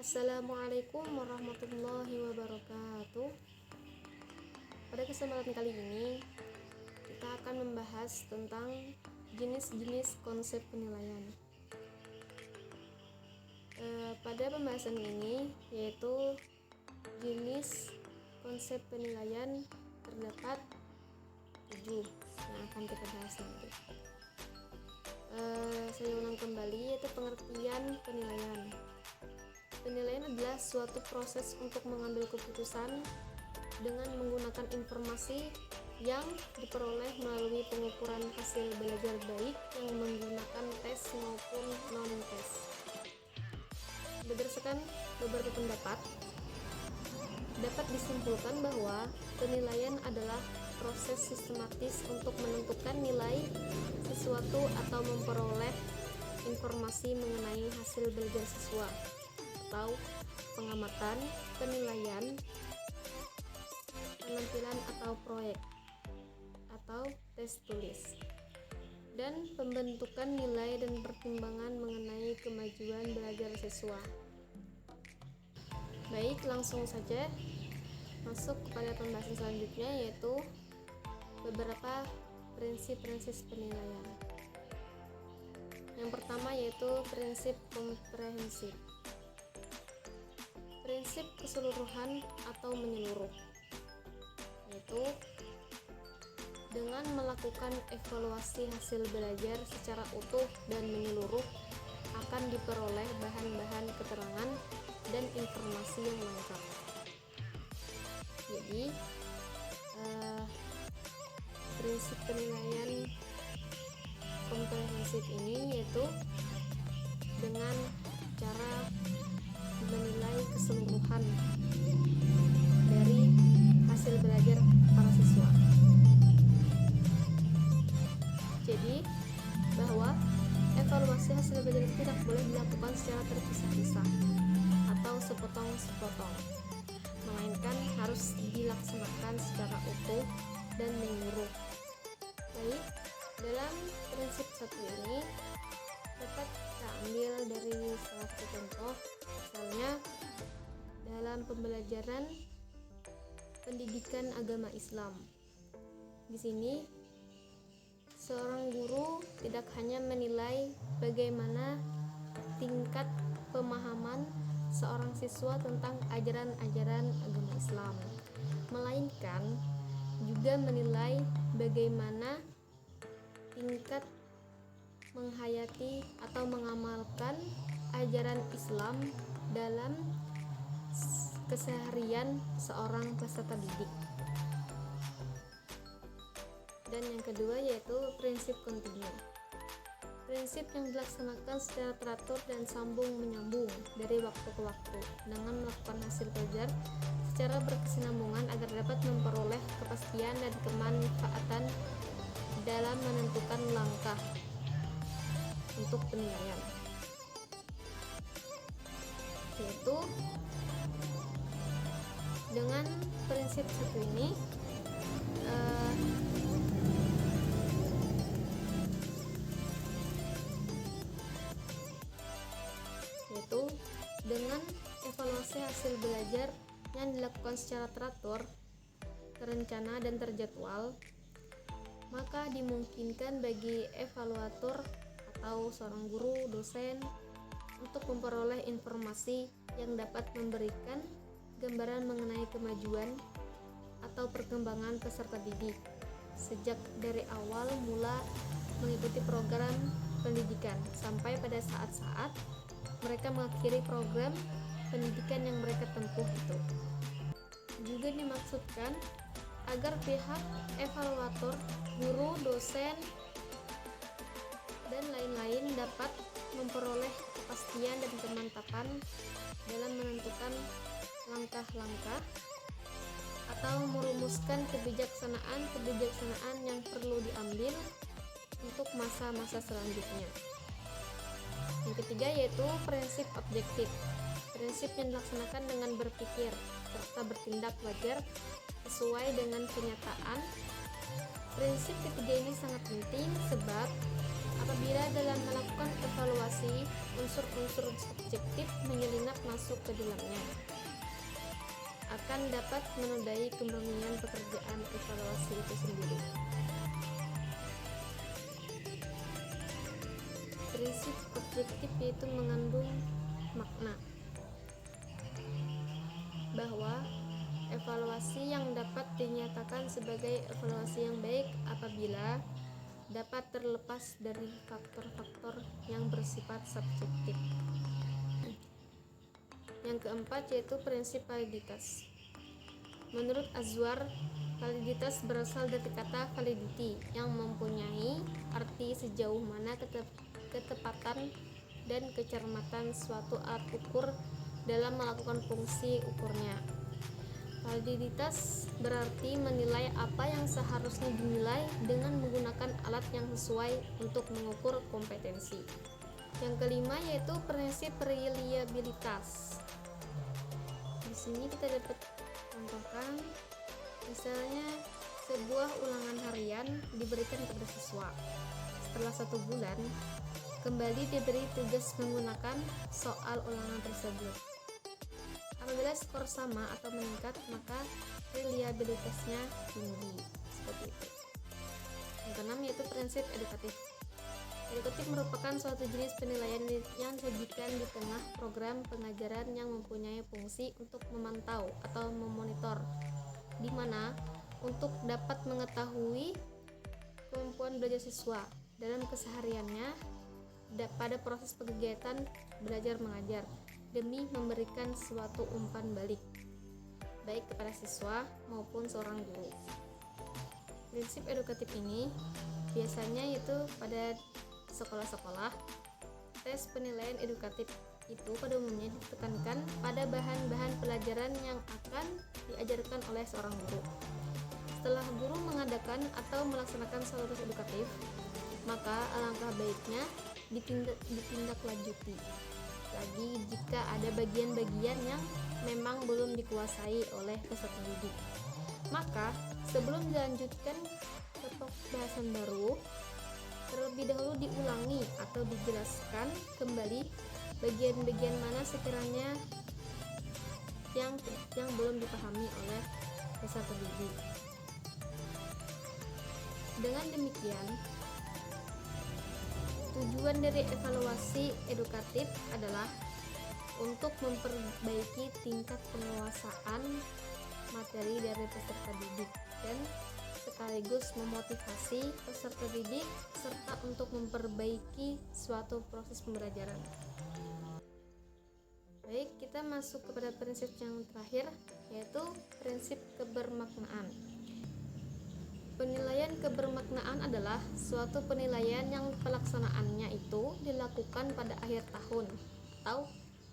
Assalamualaikum warahmatullahi wabarakatuh. Pada kesempatan kali ini kita akan membahas tentang jenis-jenis konsep penilaian. Pada pembahasan ini yaitu jenis konsep penilaian terdapat 7 yang akan kita bahas nanti. Saya ulang kembali, yaitu pengertian penilaian. Penilaian adalah suatu proses untuk mengambil keputusan dengan menggunakan informasi yang diperoleh melalui pengukuran hasil belajar baik yang menggunakan tes maupun non-tes. Berdasarkan beberapa pendapat, dapat disimpulkan bahwa penilaian adalah proses sistematis untuk menentukan nilai sesuatu atau memperoleh informasi mengenai hasil belajar siswa, atau pengamatan, penilaian, penampilan atau proyek, atau tes tulis, dan pembentukan nilai dan pertimbangan mengenai kemajuan belajar siswa. Baik, langsung saja masuk kepada pembahasan selanjutnya, yaitu beberapa prinsip-prinsip penilaian. Yang pertama yaitu prinsip komprehensif. Prinsip keseluruhan atau menyeluruh, yaitu dengan melakukan evaluasi hasil belajar secara utuh dan menyeluruh akan diperoleh bahan-bahan keterangan dan informasi yang lengkap. Jadi prinsip penilaian komprehensif ini yaitu dengan cara menilai keseluruhan dari hasil belajar para siswa. Jadi bahwa evaluasi hasil belajar itu tidak boleh dilakukan secara terpisah-pisah atau sepotong-sepotong, melainkan harus dilaksanakan secara utuh dan menyeluruh. Baik, dalam prinsip satu ini dapat kita ambil dari salah satu contoh. Misalnya dalam pembelajaran pendidikan agama Islam. Di sini seorang guru tidak hanya menilai bagaimana tingkat pemahaman seorang siswa tentang ajaran-ajaran agama Islam, melainkan juga menilai bagaimana tingkat menghayati atau mengamalkan ajaran Islam dalam keseharian seorang peserta didik. Dan yang kedua yaitu prinsip kontinu. Prinsip yang dilaksanakan secara teratur dan sambung menyambung dari waktu ke waktu dengan melakukan hasil belajar secara berkesinambungan agar dapat memperoleh kepastian dan kemanfaatan dalam menentukan langkah untuk penilaian. Yaitu dengan prinsip satu ini yaitu dengan evaluasi hasil belajar yang dilakukan secara teratur, terencana dan terjadwal, maka dimungkinkan bagi evaluator atau seorang guru, dosen untuk memperoleh informasi yang dapat memberikan gambaran mengenai kemajuan atau perkembangan peserta didik sejak dari awal mula mengikuti program pendidikan sampai pada saat-saat mereka mengakhiri program pendidikan yang mereka tempuh itu. Juga dimaksudkan agar pihak evaluator, guru, dosen, dan lain-lain dapat memperoleh kepastian dan kemantapan dalam menentukan langkah-langkah atau merumuskan kebijaksanaan yang perlu diambil untuk masa-masa selanjutnya. Yang ketiga yaitu prinsip objektif. Prinsip yang dilaksanakan dengan berpikir serta bertindak wajar sesuai dengan kenyataan. Prinsip ketiga ini sangat penting sebab Apabila dalam melakukan evaluasi, unsur-unsur subjektif menyelinap masuk ke dalamnya, akan dapat menodai kemurnian pekerjaan evaluasi itu sendiri. Prinsip objektif yaitu mengandung makna bahwa evaluasi yang dapat dinyatakan sebagai evaluasi yang baik apabila dapat terlepas dari faktor-faktor yang bersifat subjektif. Yang keempat yaitu prinsip validitas. Menurut Azwar, validitas berasal dari kata validity yang mempunyai arti sejauh mana ketepatan dan kecermatan suatu alat ukur dalam melakukan fungsi ukurnya. Validitas berarti menilai apa yang seharusnya dinilai dengan menggunakan alat yang sesuai untuk mengukur kompetensi. Yang kelima yaitu prinsip reliabilitas. Di sini kita dapat contohkan, misalnya sebuah ulangan harian diberikan kepada siswa. Setelah 1 bulan, kembali diberi tugas menggunakan soal ulangan tersebut. Apabila skor sama atau meningkat, maka reliabilitasnya tinggi. Seperti itu. Yang keenam yaitu prinsip edukatif. Edukatif merupakan suatu jenis penilaian yang disajikan di tengah program pengajaran yang mempunyai fungsi untuk memantau atau memonitor, di mana untuk dapat mengetahui kemampuan belajar siswa dalam kesehariannya pada proses kegiatan belajar mengajar, demi memberikan suatu umpan balik baik kepada siswa maupun seorang guru. Prinsip edukatif ini biasanya itu pada sekolah-sekolah, tes penilaian edukatif itu pada umumnya ditekankan pada bahan-bahan pelajaran yang akan diajarkan oleh seorang guru. Setelah guru mengadakan atau melaksanakan suatu tes edukatif, maka alangkah baiknya ditindaklanjuti lagi jika ada bagian-bagian yang memang belum dikuasai oleh peserta didik. Maka sebelum dilanjutkan ke pembahasan baru, terlebih dahulu diulangi atau dijelaskan kembali bagian-bagian mana sekiranya yang belum dipahami oleh peserta didik. Dengan demikian, tujuan dari evaluasi edukatif adalah untuk memperbaiki tingkat penguasaan materi dari peserta didik dan sekaligus memotivasi peserta didik serta untuk memperbaiki suatu proses pembelajaran. Baik, kita masuk kepada prinsip yang terakhir, yaitu prinsip kebermaknaan. Penilaian kebermaknaan adalah suatu penilaian yang pelaksanaannya itu dilakukan pada akhir tahun atau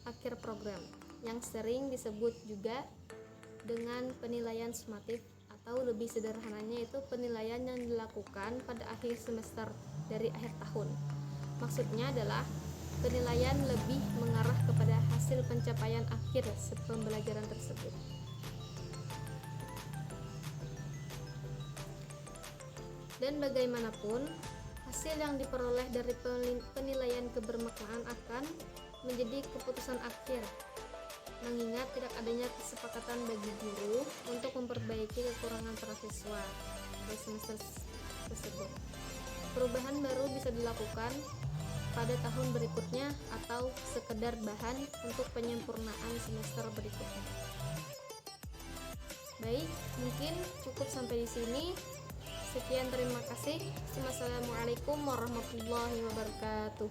akhir program, yang sering disebut juga dengan penilaian sumatif, atau lebih sederhananya itu penilaian yang dilakukan pada akhir semester dari akhir tahun. Maksudnya adalah penilaian lebih mengarah kepada hasil pencapaian akhir pembelajaran tersebut. Dan bagaimanapun, hasil yang diperoleh dari penilaian kebermaknaan akan menjadi keputusan akhir, mengingat tidak adanya kesepakatan bagi guru untuk memperbaiki kekurangan para siswa pada semester tersebut. Perubahan baru bisa dilakukan pada tahun berikutnya atau sekedar bahan untuk penyempurnaan semester berikutnya. Baik, mungkin cukup sampai di sini. Sekian, terima kasih. Wassalamualaikum warahmatullahi wabarakatuh.